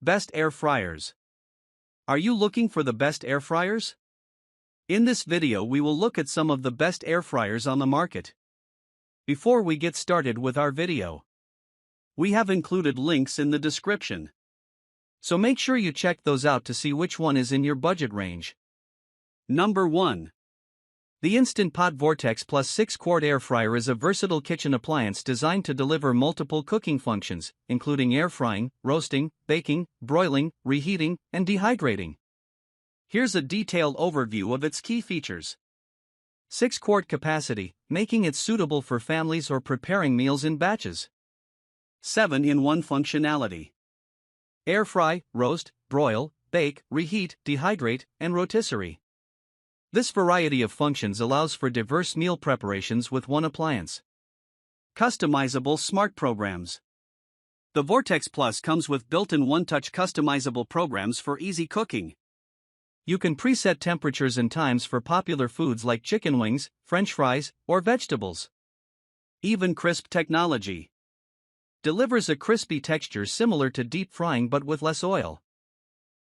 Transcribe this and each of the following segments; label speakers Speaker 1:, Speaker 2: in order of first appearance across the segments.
Speaker 1: Best air fryers. Are you looking for the best air fryers? In this video we will look at some of the best air fryers on the market. Before we get started with our video, we have included links in the description, so make sure you check those out to see which one is in your budget range. Number 1. The Instant Pot Vortex Plus 6-quart air fryer is a versatile kitchen appliance designed to deliver multiple cooking functions, including air frying, roasting, baking, broiling, reheating, and dehydrating. Here's a detailed overview of its key features. 6-quart capacity, making it suitable for families or preparing meals in batches. 7-in-1 functionality. Air fry, roast, broil, bake, reheat, dehydrate, and rotisserie. This variety of functions allows for diverse meal preparations with one appliance. Customizable smart programs. The Vortex Plus comes with built-in one-touch customizable programs for easy cooking. You can preset temperatures and times for popular foods like chicken wings, French fries, or vegetables. Even crisp technology. Delivers a crispy texture similar to deep frying but with less oil.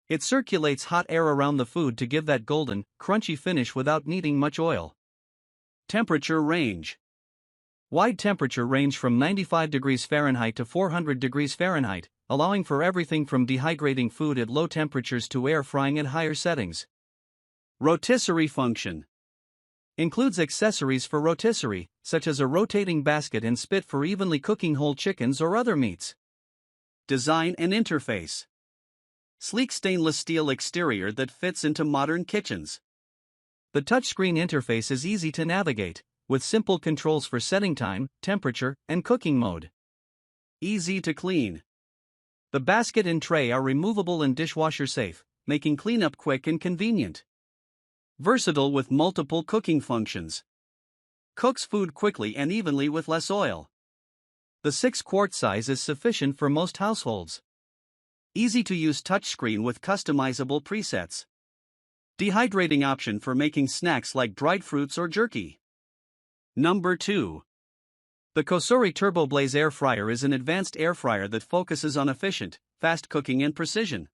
Speaker 1: It circulates hot air around the food to give that golden, crunchy finish without needing much oil. Temperature range. Wide temperature range from 95 degrees Fahrenheit to 400 degrees Fahrenheit, allowing for everything from dehydrating food at low temperatures to air frying at higher settings. Rotisserie function. Includes accessories for rotisserie, such as a rotating basket and spit for evenly cooking whole chickens or other meats. Design and interface. Sleek stainless steel exterior that fits into modern kitchens. The touchscreen interface is easy to navigate, with simple controls for setting time, temperature, and cooking mode. Easy to clean. The basket and tray are removable and dishwasher safe, making cleanup quick and convenient. Versatile with multiple cooking functions. Cooks food quickly and evenly with less oil. The 6-quart size is sufficient for most households. Easy to use touchscreen with customizable presets. Dehydrating option for making snacks like dried fruits or jerky. Number 2. The COSORI TurboBlaze air fryer is an advanced air fryer that focuses on efficient, fast cooking and precision.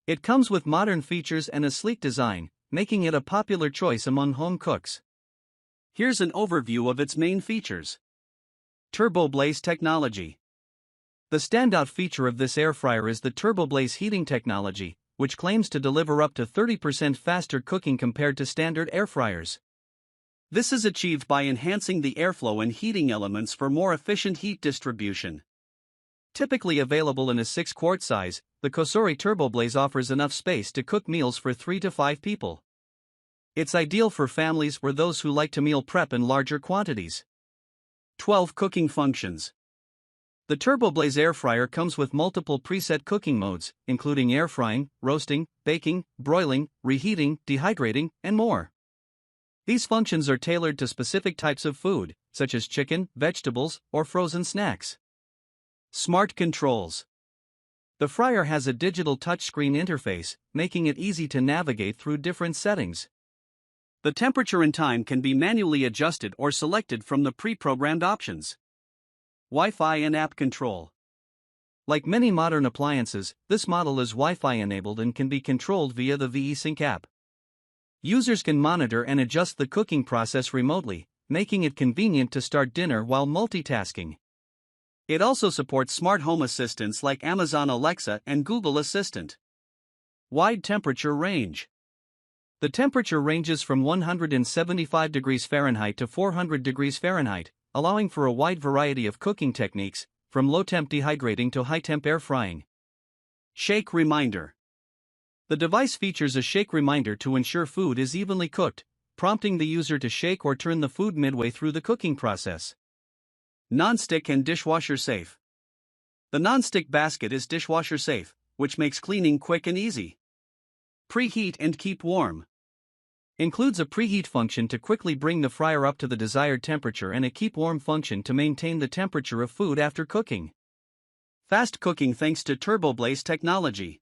Speaker 1: It comes with modern features and a sleek design, making it a popular choice among home cooks. Here's an overview of its main features. TurboBlaze technology. The standout feature of this air fryer is the TurboBlaze heating technology, which claims to deliver up to 30% faster cooking compared to standard air fryers. This is achieved by enhancing the airflow and heating elements for more efficient heat distribution. Typically available in a 6-quart size, the COSORI TurboBlaze offers enough space to cook meals for 3 to 5 people. It's ideal for families or those who like to meal prep in larger quantities. 12 cooking functions. The TurboBlaze air fryer comes with multiple preset cooking modes, including air frying, roasting, baking, broiling, reheating, dehydrating, and more. These functions are tailored to specific types of food, such as chicken, vegetables, or frozen snacks. Smart controls. The fryer has a digital touchscreen interface, making it easy to navigate through different settings. The temperature and time can be manually adjusted or selected from the pre-programmed options. Wi-Fi and app control. Like many modern appliances, this model is Wi-Fi enabled and can be controlled via the VE-Sync app. Users can monitor and adjust the cooking process remotely, making it convenient to start dinner while multitasking. It also supports smart home assistants like Amazon Alexa and Google Assistant. Wide temperature range. The temperature ranges from 175 degrees Fahrenheit to 400 degrees Fahrenheit, allowing for a wide variety of cooking techniques, from low-temp dehydrating to high-temp air frying. Shake reminder. The device features a shake reminder to ensure food is evenly cooked, prompting the user to shake or turn the food midway through the cooking process. Non-stick and dishwasher safe. The non-stick basket is dishwasher safe, which makes cleaning quick and easy. Preheat and keep warm. Includes a preheat function to quickly bring the fryer up to the desired temperature and a keep warm function to maintain the temperature of food after cooking. Fast cooking thanks to TurboBlaze technology.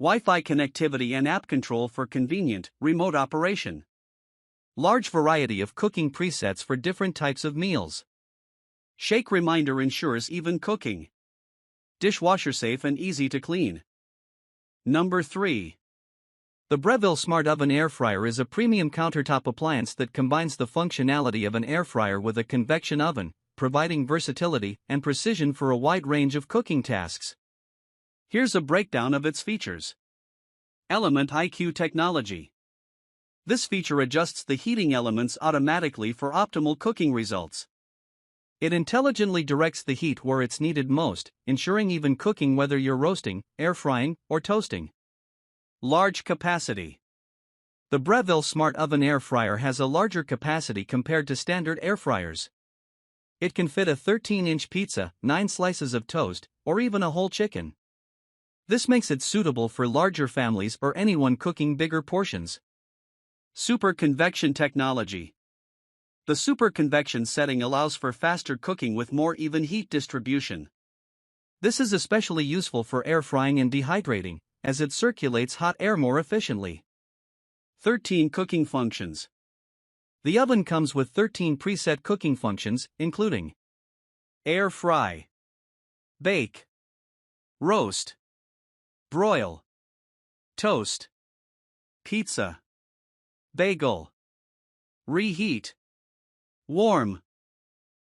Speaker 1: Wi-Fi connectivity and app control for convenient, remote operation. Large variety of cooking presets for different types of meals. Shake reminder ensures even cooking. dishwasher safe and easy to clean. Number 3. The Breville Smart Oven Air Fryer is a premium countertop appliance that combines the functionality of an air fryer with a convection oven, providing versatility and precision for a wide range of cooking tasks. Here's a breakdown of its features. Element IQ technology. This feature adjusts the heating elements automatically for optimal cooking results. It intelligently directs the heat where it's needed most, ensuring even cooking whether you're roasting, air frying, or toasting. Large capacity. The Breville Smart Oven Air Fryer has a larger capacity compared to standard air fryers. It can fit a 13-inch pizza, 9 slices of toast, or even a whole chicken. This makes it suitable for larger families or anyone cooking bigger portions. Super convection technology. The super convection setting allows for faster cooking with more even heat distribution. This is especially useful for air frying and dehydrating, as it circulates hot air more efficiently. 13 cooking functions. The oven comes with 13 preset cooking functions, including air fry, bake, roast, broil, toast, pizza, bagel, reheat, warm,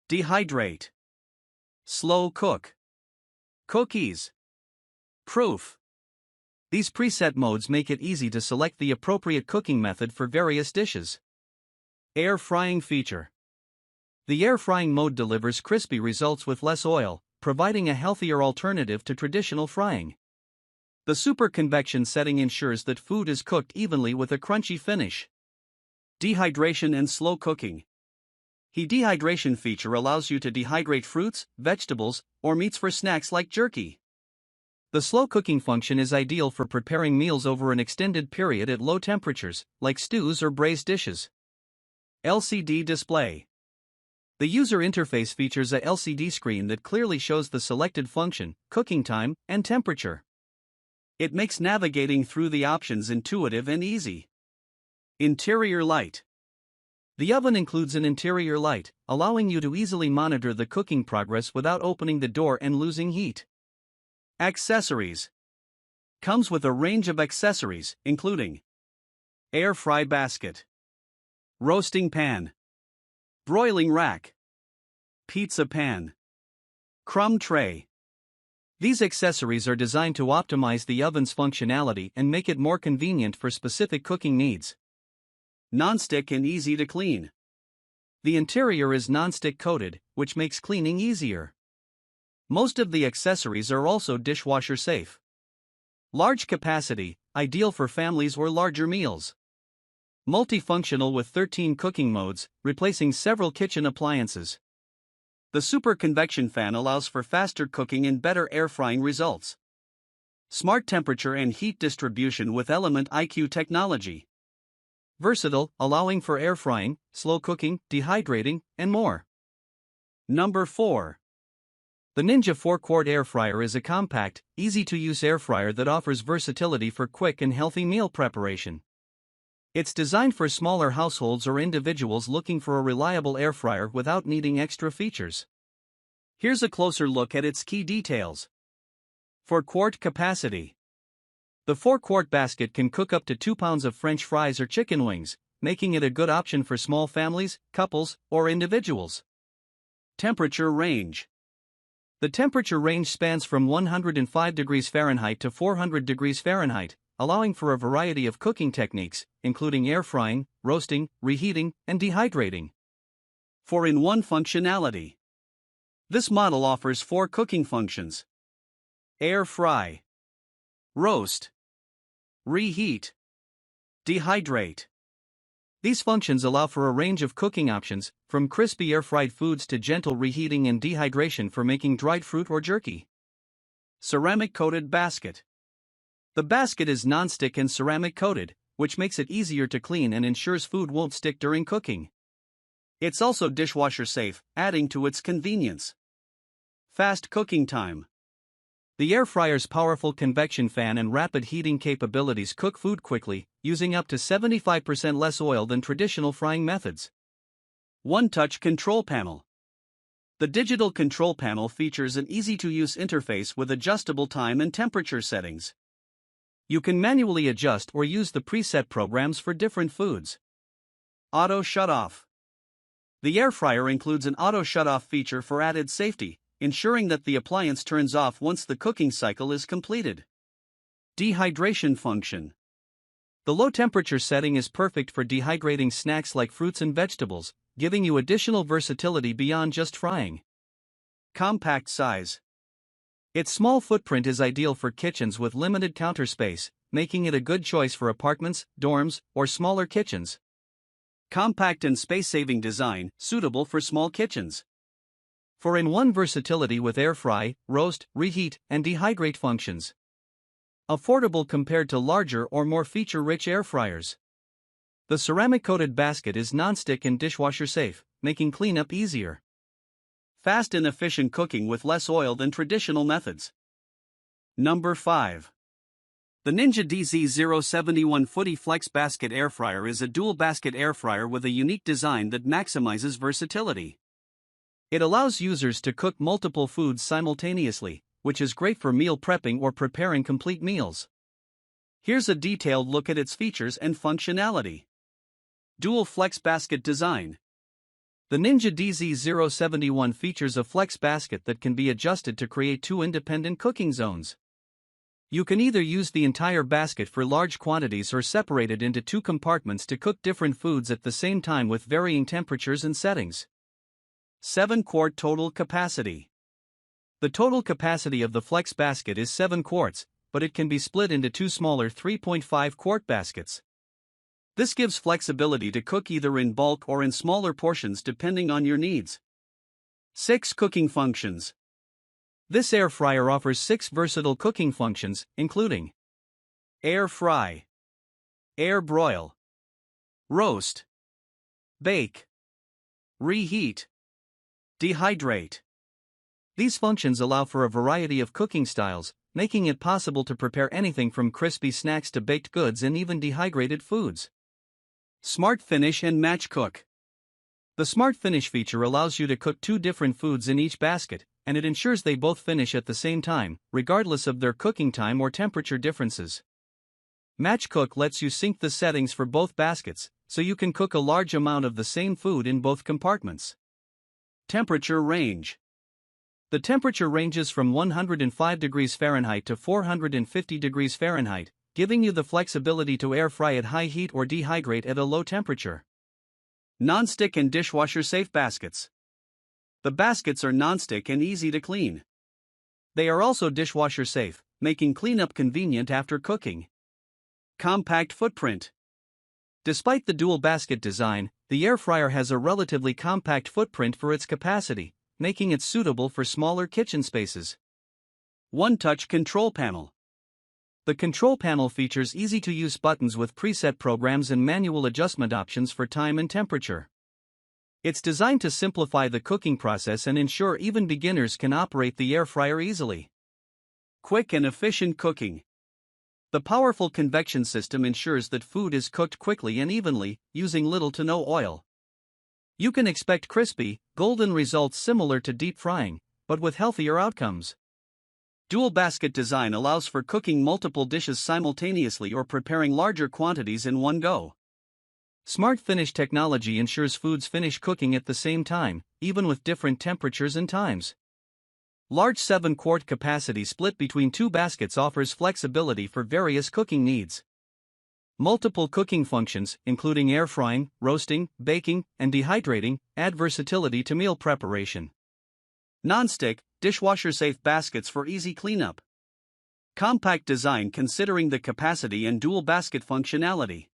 Speaker 1: dehydrate, slow cook, cookies, proof. These preset modes make it easy to select the appropriate cooking method for various dishes. Air frying feature. The air frying mode delivers crispy results with less oil, providing a healthier alternative to traditional frying. The super convection setting ensures that food is cooked evenly with a crunchy finish. Dehydration and slow cooking. The dehydration feature allows you to dehydrate fruits, vegetables, or meats for snacks like jerky. The slow cooking function is ideal for preparing meals over an extended period at low temperatures, like stews or braised dishes. LCD display. The user interface features a LCD screen that clearly shows the selected function, cooking time, and temperature. It makes navigating through the options intuitive and easy. Interior light. The oven includes an interior light, allowing you to easily monitor the cooking progress without opening the door and losing heat. Accessories. Comes with a range of accessories, including air fry basket, roasting pan, broiling rack, pizza pan, crumb tray. These accessories are designed to optimize the oven's functionality and make it more convenient for specific cooking needs. Non-stick and easy to clean. The interior is non-stick coated, which makes cleaning easier. Most of the accessories are also dishwasher safe. Large capacity, ideal for families or larger meals. Multifunctional with 13 cooking modes, replacing several kitchen appliances. The super convection fan allows for faster cooking and better air frying results. Smart temperature and heat distribution with Element IQ technology. Versatile, allowing for air frying, slow cooking, dehydrating, and more. Number 4. The Ninja 4-quart air fryer is a compact, easy-to-use air fryer that offers versatility for quick and healthy meal preparation. It's designed for smaller households or individuals looking for a reliable air fryer without needing extra features. Here's a closer look at its key details. 4-quart capacity. The 4-quart basket can cook up to 2 pounds of French fries or chicken wings, making it a good option for small families, couples, or individuals. Temperature range. The temperature range spans from 105 degrees Fahrenheit to 400 degrees Fahrenheit, allowing for a variety of cooking techniques, including air frying, roasting, reheating, and dehydrating. 4-in-1 functionality. This model offers 4 cooking functions: air fry, roast, reheat, dehydrate. These functions allow for a range of cooking options, from crispy air-fried foods to gentle reheating and dehydration for making dried fruit or jerky. Ceramic-coated basket. The basket is non-stick and ceramic-coated, which makes it easier to clean and ensures food won't stick during cooking. It's also dishwasher safe, adding to its convenience. Fast cooking time. The air fryer's powerful convection fan and rapid heating capabilities cook food quickly, using up to 75% less oil than traditional frying methods. One-touch control panel. The digital control panel features an easy-to-use interface with adjustable time and temperature settings. You can manually adjust or use the preset programs for different foods. Auto shut-off. The air fryer includes an auto shut-off feature for added safety, ensuring that the appliance turns off once the cooking cycle is completed. Dehydration function. The low temperature setting is perfect for dehydrating snacks like fruits and vegetables, giving you additional versatility beyond just frying. Compact size. Its small footprint is ideal for kitchens with limited counter space, making it a good choice for apartments, dorms, or smaller kitchens. Compact and space-saving design, suitable for small kitchens. 4-in-1 versatility with air fry, roast, reheat, and dehydrate functions. Affordable compared to larger or more feature-rich air fryers. The ceramic-coated basket is non-stick and dishwasher safe, making cleanup easier. Fast and efficient cooking with less oil than traditional methods. Number 5. The Ninja DZ071 Foodi FlexBasket Air Fryer is a dual-basket air fryer with a unique design that maximizes versatility. It allows users to cook multiple foods simultaneously, which is great for meal prepping or preparing complete meals. Here's a detailed look at its features and functionality. Dual FlexBasket design. The Ninja DZ071 features a FlexBasket that can be adjusted to create two independent cooking zones. You can either use the entire basket for large quantities or separate it into two compartments to cook different foods at the same time with varying temperatures and settings. 7-quart total capacity. The total capacity of the FlexBasket is 7 quarts, but it can be split into two smaller 3.5-quart baskets. This gives flexibility to cook either in bulk or in smaller portions depending on your needs. 6 cooking functions. This air fryer offers 6 versatile cooking functions, including air fry, air broil, roast, bake, reheat, dehydrate. These functions allow for a variety of cooking styles, making it possible to prepare anything from crispy snacks to baked goods and even dehydrated foods. Smart Finish and Match Cook. The Smart Finish feature allows you to cook 2 different foods in each basket, and it ensures they both finish at the same time, regardless of their cooking time or temperature differences. Match Cook lets you sync the settings for both baskets, so you can cook a large amount of the same food in both compartments. Temperature range. The temperature ranges from 105 degrees Fahrenheit to 450 degrees Fahrenheit, giving you the flexibility to air fry at high heat or dehydrate at a low temperature. Non-stick and dishwasher safe baskets. The baskets are non-stick and easy to clean. They are also dishwasher safe, making cleanup convenient after cooking. Compact footprint. Despite the dual basket design, the air fryer has a relatively compact footprint for its capacity, making it suitable for smaller kitchen spaces. One-touch control panel. The control panel features easy-to-use buttons with preset programs and manual adjustment options for time and temperature. It's designed to simplify the cooking process and ensure even beginners can operate the air fryer easily. Quick and efficient cooking. The powerful convection system ensures that food is cooked quickly and evenly, using little to no oil. You can expect crispy, golden results similar to deep frying, but with healthier outcomes. Dual basket design allows for cooking multiple dishes simultaneously or preparing larger quantities in one go. Smart Finish technology ensures foods finish cooking at the same time, even with different temperatures and times. Large 7-quart capacity split between 2 baskets offers flexibility for various cooking needs. Multiple cooking functions, including air frying, roasting, baking, and dehydrating, add versatility to meal preparation. Non-stick, dishwasher-safe baskets for easy cleanup. Compact design considering the capacity and dual basket functionality.